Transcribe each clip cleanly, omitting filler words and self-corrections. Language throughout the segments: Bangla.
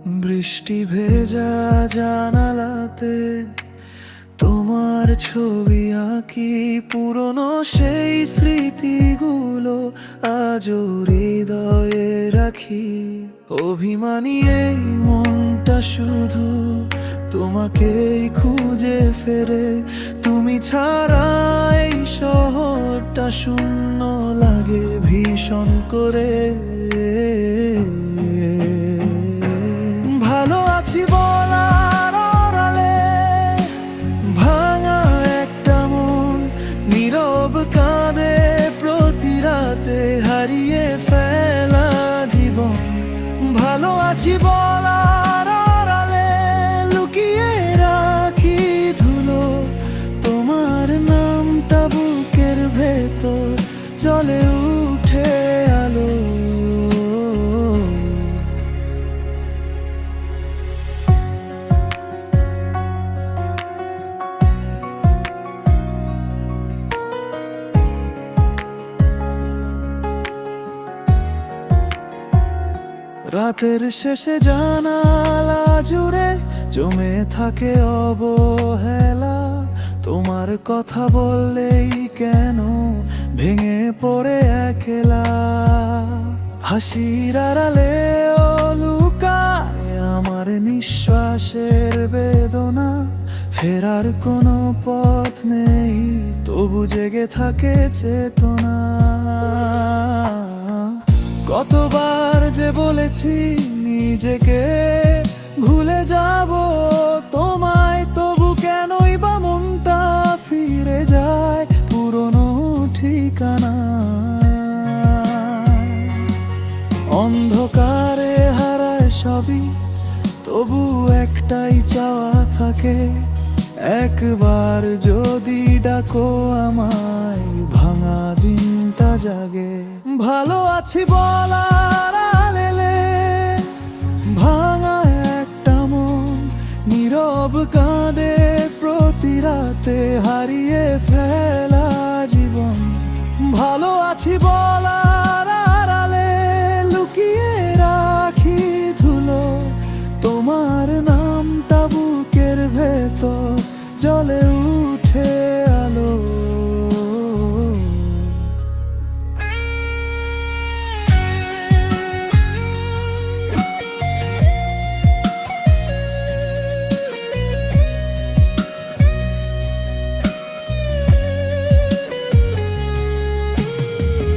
বৃষ্টি ভেজা জানালাতে তোমার ছবি আঁকি, পুরনো সেই স্মৃতিগুলো আজও হৃদয়ে রাখি। অভিমানী এই মনটা শুধু তোমাকেই খুঁজে ফেরে। তুমি ছাড়া এই শহরটা শূন্য লাগে ভীষণ করে। ভালো আছি বলার আড়ালে ভাঙা একটা মন নীরব কাঁদে প্রতি রাতে হারিয়ে ফেলা জীবন। ভালো আছি বলার আড়ালে লুকিয়ে রাখি ধুলো তোমার নামটা বুকের ভেতর জ্বলে উঠে আলো। রাতের শেষে জানালা জুড়ে জমে থাকে অবহেলা। তোমার কথা বললেই কেন ভেঙে পড়ে একলা। হাসির আড়ালে লুকায় আমার নিঃশ্বাসের বেদনা। ফেরার কোনো পথ নেই তবু জেগে থাকে চেতনা। কতবার যে বলেছি নিজেকে ভুলে যাব তোমায়, তবু কেনই বা মনটা ফিরে যায় পুরনো ঠিকানা। অন্ধকারে হারায় সবই, তবু একটাই চাওয়া থাকে, একবার যদি ডাকো আমায় ভাঙা দিনটা জাগে। ভালো আছি বলার আড়ালে ভাঙা একটা মন নীরব কাঁদে প্রতি রাতে হারিয়ে ফেলা জীবন। ভালো আছি বলার আড়ালে লুকিয়ে রাখি ধুলো তোমার নামটা বুকের ভেতর জ্বলে উঠে আলো।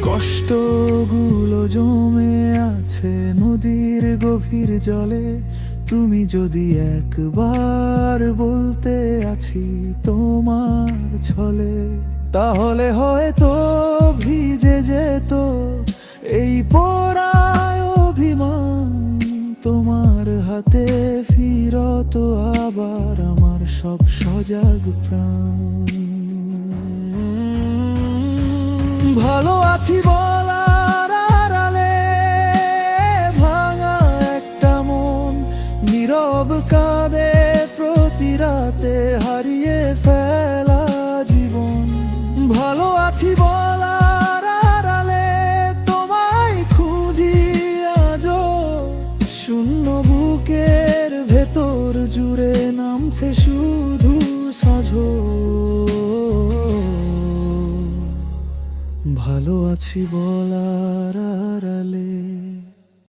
কষ্টগুলো জমে আছে নদীর গভীর জলে। তুমি যদি একবার বলতে আছি তোমার ছলে, তাহলে হয়তো ভিজে যেত এই পোড়ায় অভিমান। তোমার হাতে ফিরত আবার আমার সব সজাগ প্রাণ। ভালো আছি বলার আড়ালে ভাঙা একটা মন নীরব কাঁদে প্রতি রাতে হারিয়ে ফেলা জীবন। ভালো আছি বলার আড়ালে তোমায় খুঁজি আজও, শূন্য বুকের ভেতর জুড়ে নামছে শুধু সাজো। ভালো আছি বলার আড়ালে।